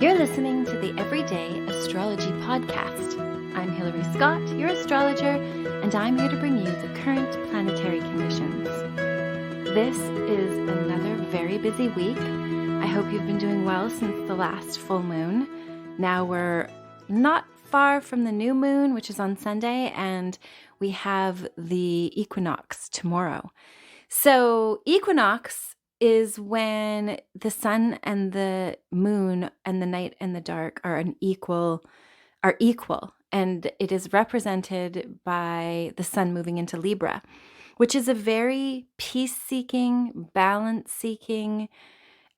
You're listening to the Everyday Astrology Podcast. I'm Hilary Scott, your astrologer, and I'm here to bring you the current planetary conditions. This is another very busy week. I hope you've been doing well since the last full moon. Now we're not far from the new moon, which is on Sunday, and we have the equinox tomorrow. So equinox is when the sun and the moon and the night and the dark are equal, and it is represented by the sun moving into Libra, which is a very peace-seeking, balance-seeking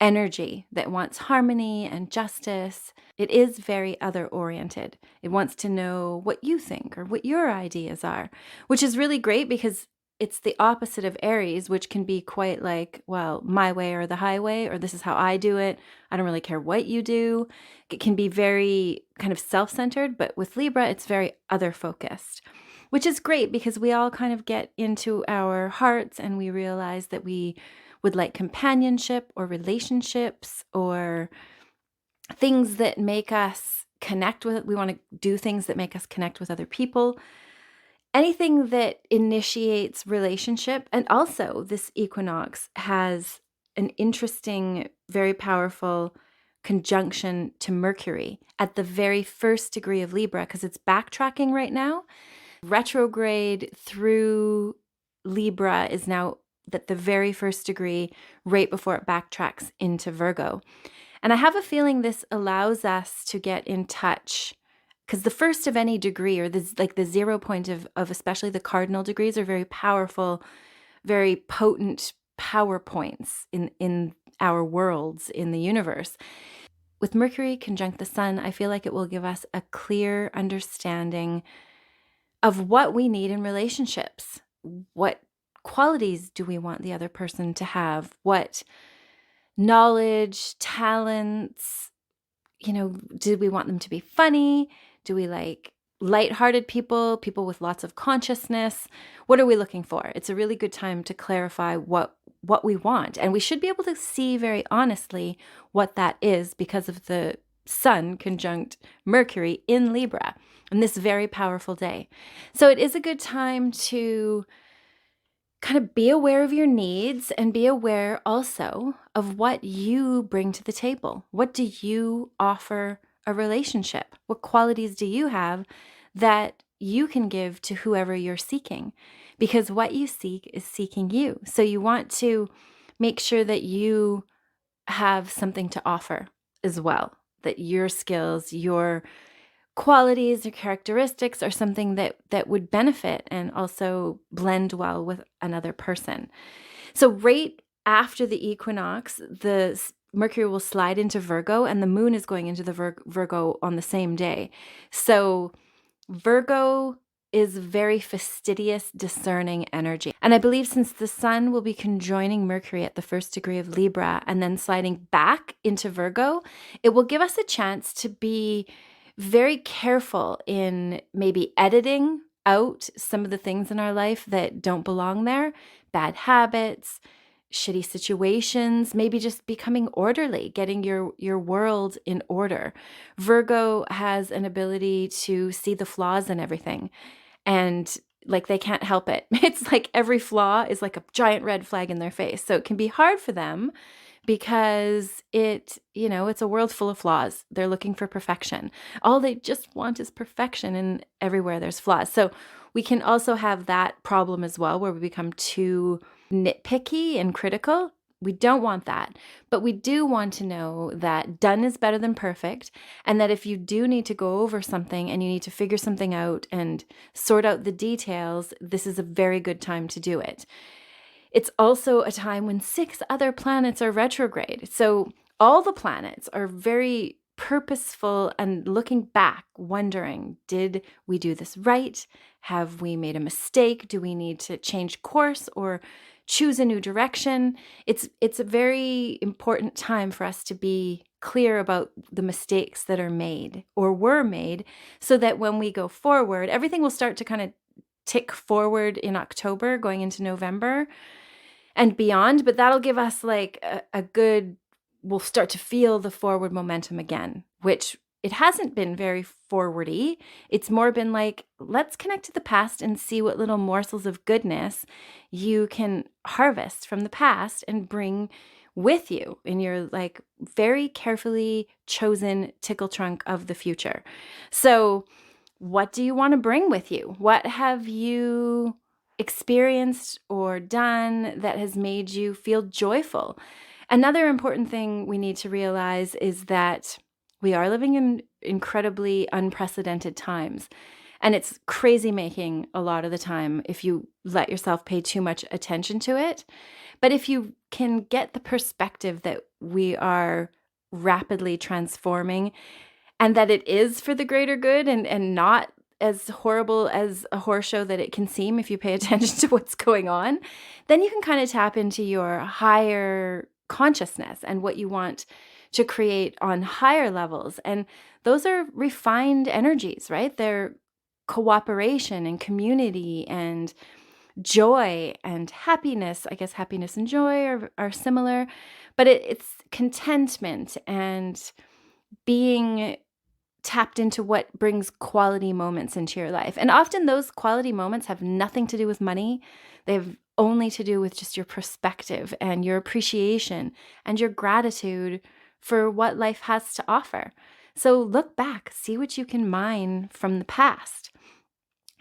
energy that wants harmony and justice. It is very other-oriented. It wants to know what you think or what your ideas are, which is really great because it's the opposite of Aries, which can be quite like, well, my way or the highway, or this is how I do it. I don't really care what you do. It can be very kind of self-centered, but with Libra, it's very other-focused, which is great because we all kind of get into our hearts and we realize that we would like companionship or relationships or things that make us connect with. We want to do things that make us connect with other people. Anything that initiates relationship. And also this equinox has an interesting, very powerful conjunction to Mercury at the very first degree of Libra because it's backtracking right now. Retrograde through Libra is now at the very first degree right before it backtracks into Virgo. And I have a feeling this allows us to get in touch because the first of any degree, or the 0 point of especially the cardinal degrees, are very powerful, very potent power points in our worlds, in the universe. With Mercury conjunct the sun, I feel like it will give us a clear understanding of what we need in relationships. What qualities do we want the other person to have? What knowledge, talents, do we want them to be funny? Do we like lighthearted people with lots of consciousness? What are we looking for? It's a really good time to clarify what we want. And we should be able to see very honestly what that is because of the sun conjunct Mercury in Libra on this very powerful day. So it is a good time to kind of be aware of your needs and be aware also of what you bring to the table. What do you offer a relationship? What qualities do you have that you can give to whoever you're seeking? Because what you seek is seeking you. So you want to make sure that you have something to offer as well, that your skills, your qualities or characteristics are something that would benefit and also blend well with another person. So right after the equinox, the Mercury will slide into Virgo and the moon is going into the Virgo on the same day. So Virgo is very fastidious, discerning energy. And I believe since the sun will be conjoining Mercury at the first degree of Libra and then sliding back into Virgo, it will give us a chance to be very careful in maybe editing out some of the things in our life that don't belong there, bad habits, shitty situations, maybe just becoming orderly, getting your world in order. Virgo has an ability to see the flaws in everything, and like they can't help it. It's like every flaw is like a giant red flag in their face. So it can be hard for them because it's a world full of flaws. They're looking for perfection. All they just want is perfection, and everywhere there's flaws. So we can also have that problem as well, where we become too nitpicky and critical. We don't want that. But we do want to know that done is better than perfect, and that if you do need to go over something and you need to figure something out and sort out the details, this is a very good time to do it. It's also a time when 6 other planets are retrograde. So all the planets are very purposeful and looking back, wondering, did we do this right? Have we made a mistake? Do we need to change course or choose a new direction? It's a very important time for us to be clear about the mistakes that are made or were made, so that when we go forward, everything will start to kind of tick forward in October, going into November and beyond. But that'll give us like a good, we'll start to feel the forward momentum again, which it hasn't been very forwardy. It's more been like, let's connect to the past and see what little morsels of goodness you can harvest from the past and bring with you in your like very carefully chosen tickle trunk of the future. So what do you want to bring with you? What have you experienced or done that has made you feel joyful? Another important thing we need to realize is that we are living in incredibly unprecedented times. And it's crazy making a lot of the time if you let yourself pay too much attention to it. But if you can get the perspective that we are rapidly transforming and that it is for the greater good and not as horrible as a horror show that it can seem if you pay attention to what's going on, then you can kind of tap into your higher consciousness and what you want to create on higher levels. And those are refined energies, right? They're cooperation and community and joy and happiness. I guess happiness and joy are similar, but it's contentment and being tapped into what brings quality moments into your life. And often those quality moments have nothing to do with money. They have only to do with just your perspective and your appreciation and your gratitude for what life has to offer. So look back, see what you can mine from the past.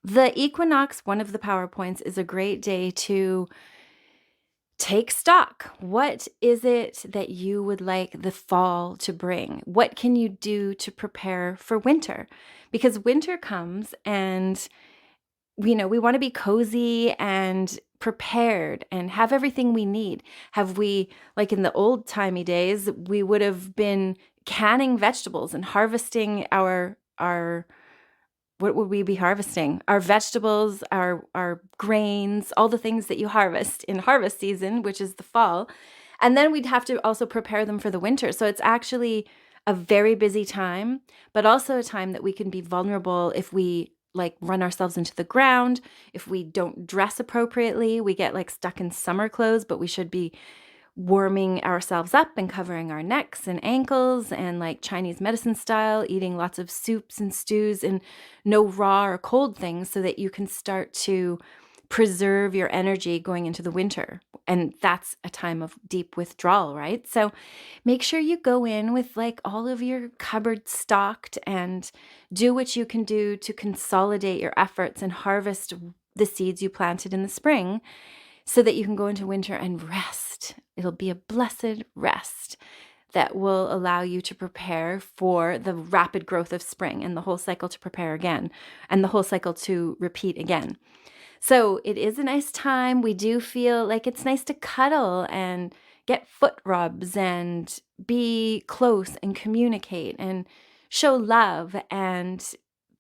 The equinox, one of the PowerPoints, is a great day to take stock. What is it that you would like the fall to bring? What can you do to prepare for winter? Because winter comes and, we want to be cozy and prepared and have everything we need. Have we, like in the old timey days, we would have been canning vegetables and harvesting our what would we be harvesting? Our vegetables, our grains, all the things that you harvest in harvest season, which is the fall. And then we'd have to also prepare them for the winter. So it's actually a very busy time, but also a time that we can be vulnerable if we like run ourselves into the ground, if we don't dress appropriately, we get like stuck in summer clothes, but we should be warming ourselves up and covering our necks and ankles and like Chinese medicine style, eating lots of soups and stews and no raw or cold things so that you can start to preserve your energy going into the winter. And that's a time of deep withdrawal, right? So make sure you go in with like all of your cupboard stocked and do what you can do to consolidate your efforts and harvest the seeds you planted in the spring so that you can go into winter and rest. It'll be a blessed rest that will allow you to prepare for the rapid growth of spring and the whole cycle to prepare again and the whole cycle to repeat again. So it is a nice time. We do feel like it's nice to cuddle and get foot rubs and be close and communicate and show love and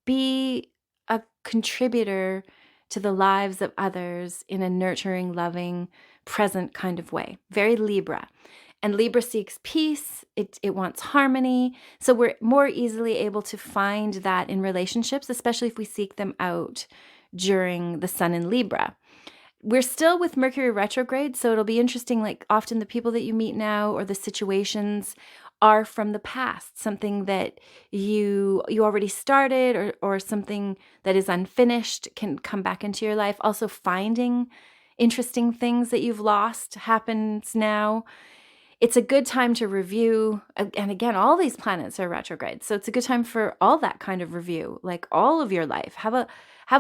be a contributor to the lives of others in a nurturing, loving, present kind of way. Very Libra. And Libra seeks peace. It wants harmony. So we're more easily able to find that in relationships, especially if we seek them out during the sun in Libra. We're still with Mercury retrograde, so it'll be interesting. Like often the people that you meet now or the situations are from the past, something that you already started or something that is unfinished can come back into your life. Also finding interesting things that you've lost happens now. It's a good time to review. And again, all these planets are retrograde. So it's a good time for all that kind of review, like all of your life. Have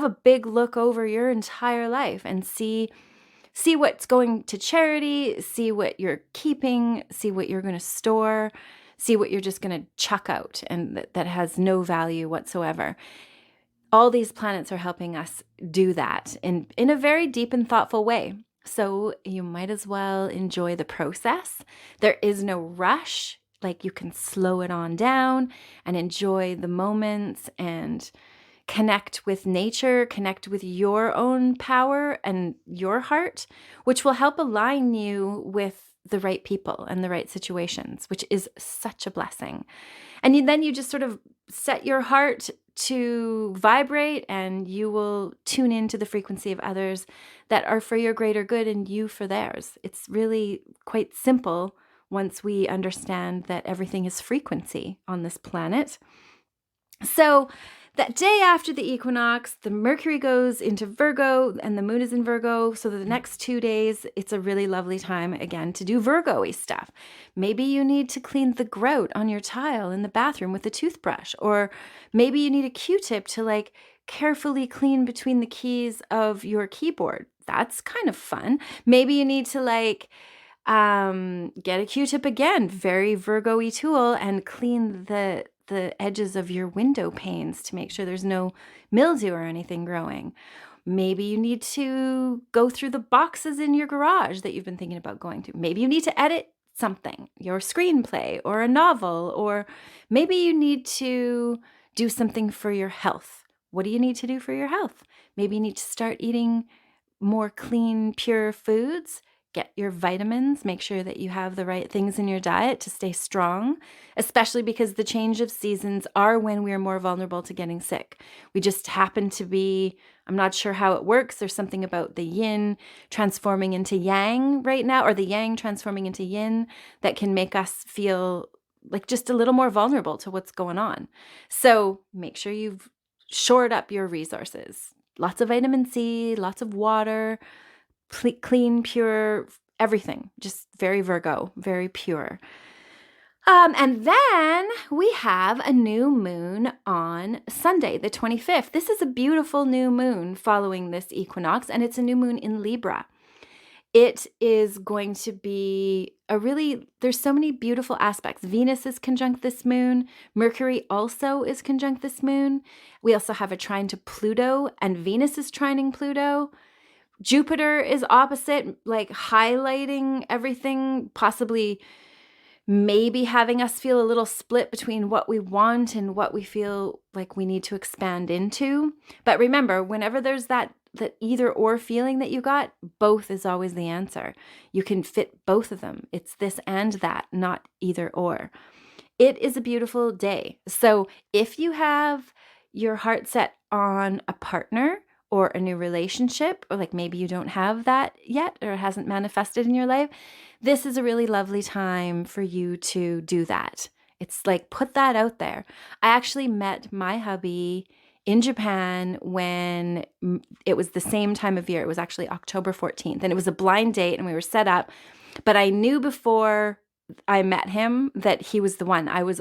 a big look over your entire life and see what's going to charity, see what you're keeping, see what you're going to store, see what you're just going to chuck out and that has no value whatsoever. All these planets are helping us do that in a very deep and thoughtful way. So you might as well enjoy the process. There is no rush. Like you can slow it on down and enjoy the moments and connect with nature, connect with your own power and your heart, which will help align you with the right people and the right situations, which is such a blessing. And then you just sort of set your heart to vibrate and you will tune into the frequency of others that are for your greater good and you for theirs. It's really quite simple once we understand that everything is frequency on this planet. So that day after the equinox, the Mercury goes into Virgo and the moon is in Virgo. So the next 2 days, it's a really lovely time again to do Virgo-y stuff. Maybe you need to clean the grout on your tile in the bathroom with a toothbrush, or maybe you need a Q-tip to like carefully clean between the keys of your keyboard. That's kind of fun. Maybe you need to like get a Q-tip again, very Virgo-y tool, and clean the edges of your window panes to make sure there's no mildew or anything growing. Maybe you need to go through the boxes in your garage that you've been thinking about going to. Maybe you need to edit something, your screenplay or a novel, or maybe you need to do something for your health. What do you need to do for your health? Maybe you need to start eating more clean, pure foods. Get your vitamins, make sure that you have the right things in your diet to stay strong, especially because the change of seasons are when we are more vulnerable to getting sick. We just happen to be, I'm not sure how it works. There's something about the yin transforming into yang right now, or the yang transforming into yin, that can make us feel like just a little more vulnerable to what's going on. So make sure you've shored up your resources. Lots of vitamin C, lots of water, clean, pure, everything. Just very Virgo, very pure. And then we have a new moon on Sunday, the 25th. This is a beautiful new moon following this equinox, and it's a new moon in Libra. It is going to be there's so many beautiful aspects. Venus is conjunct this moon. Mercury also is conjunct this moon. We also have a trine to Pluto, and Venus is trining Pluto. Jupiter is opposite, like highlighting everything, possibly maybe having us feel a little split between what we want and what we feel like we need to expand into. But remember, whenever there's that either or feeling that you got, both is always the answer. You can fit both of them. It's this and that, not either or. It is a beautiful day. So if you have your heart set on a partner, or a new relationship, or like maybe you don't have that yet or it hasn't manifested in your life, this is a really lovely time for you to do that. It's like, put that out there. I actually met my hubby in Japan when it was the same time of year. It was actually October 14th, and it was a blind date, and we were set up. But I knew before I met him that he was the one. I was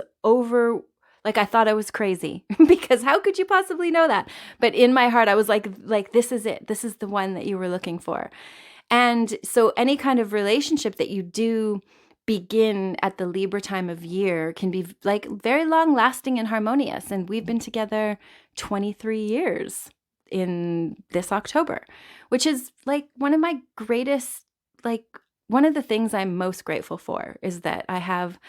I thought I was crazy because how could you possibly know that? But in my heart, I was like, this is it. This is the one that you were looking for. And so any kind of relationship that you do begin at the Libra time of year can be like very long lasting and harmonious. And we've been together 23 years in this October, which is like one of my greatest, one of the things I'm most grateful for is that I have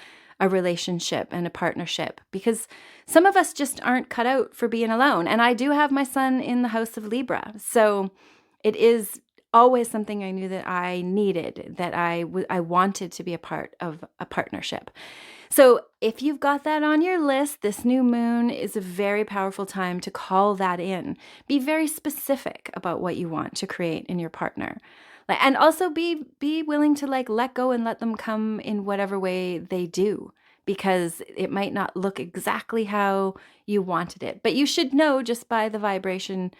a relationship and a partnership, because some of us just aren't cut out for being alone. And I do have my son in the house of Libra. So it is always something I knew that I needed, that I wanted to be a part of a partnership. So if you've got that on your list, this new moon is a very powerful time to call that in. Be very specific about what you want to create in your partner. And also be willing to let go and let them come in whatever way they do, because it might not look exactly how you wanted it. But you should know just by the vibration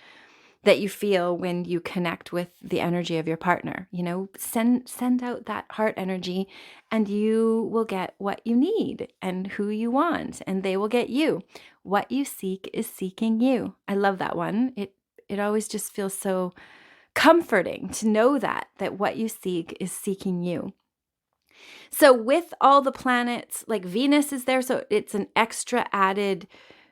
that you feel when you connect with the energy of your partner. Send out that heart energy, and you will get what you need and who you want, and they will get you. What you seek is seeking you. I love that one. It always just feels so comforting to know that what you seek is seeking you. So with all the planets, like Venus is there, so it's an extra added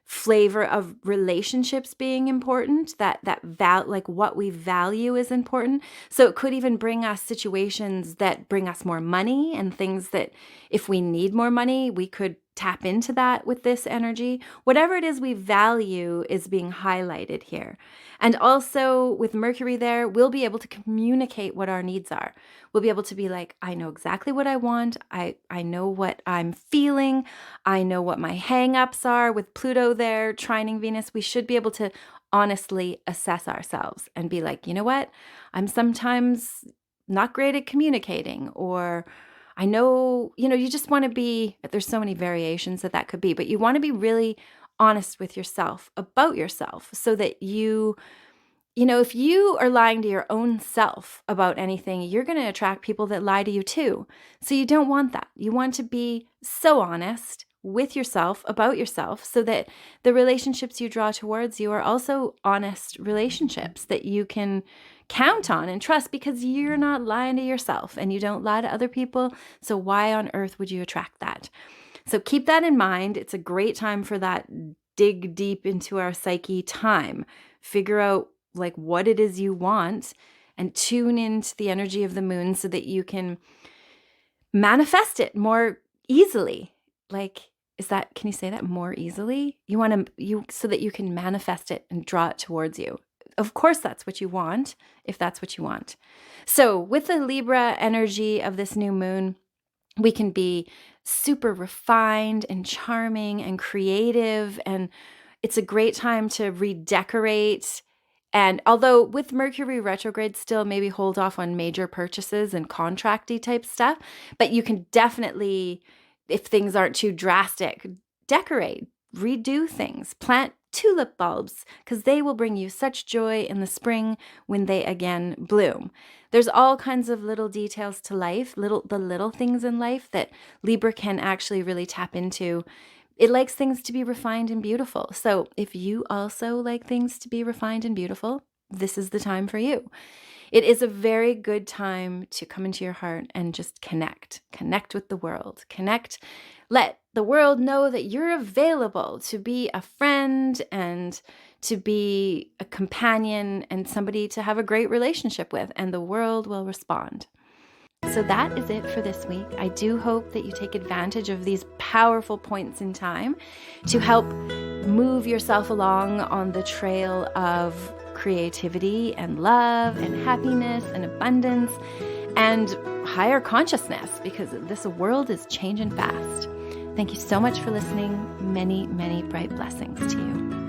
flavor of relationships being important, like what we value is important. So it could even bring us situations that bring us more money, and things that if we need more money, we could tap into that with this energy. Whatever it is we value is being highlighted here. And also with Mercury there, we'll be able to communicate what our needs are. We'll be able to be like, I know exactly what I want. I know what I'm feeling. I know what my hang-ups are. With Pluto there, trining Venus, we should be able to honestly assess ourselves and be like, you know what? I'm sometimes not great at communicating, or I know, you just want to be, there's so many variations that could be, but you want to be really honest with yourself about yourself so that if you are lying to your own self about anything, you're going to attract people that lie to you too. So you don't want that. You want to be so honest with yourself about yourself so that the relationships you draw towards you are also honest relationships that you can count on and trust, because you're not lying to yourself and you don't lie to other people. So why on earth would you attract that? So keep that in mind. It's a great time for that dig deep into our psyche time. Figure out like what it is you want and tune into the energy of the moon so that you can manifest it more easily. Like, can you say that more easily? So that you can manifest it and draw it towards you. Of course, that's what you want, if that's what you want. So with the Libra energy of this new moon, we can be super refined and charming and creative, and it's a great time to redecorate. And although with Mercury retrograde, still maybe hold off on major purchases and contracty type stuff, but you can definitely, if things aren't too drastic, decorate, redo things, plant tulip bulbs, because they will bring you such joy in the spring when they again bloom. There's all kinds of little details to life, the little things in life that Libra can actually really tap into. It likes things to be refined and beautiful. So if you also like things to be refined and beautiful, this is the time for you. It is a very good time to come into your heart and just connect with the world, let the world know that you're available to be a friend and to be a companion and somebody to have a great relationship with, and the world will respond. So that is it for this week. I do hope that you take advantage of these powerful points in time to help move yourself along on the trail of creativity and love and happiness and abundance and higher consciousness, because this world is changing fast. Thank you so much for listening. Many, many bright blessings to you.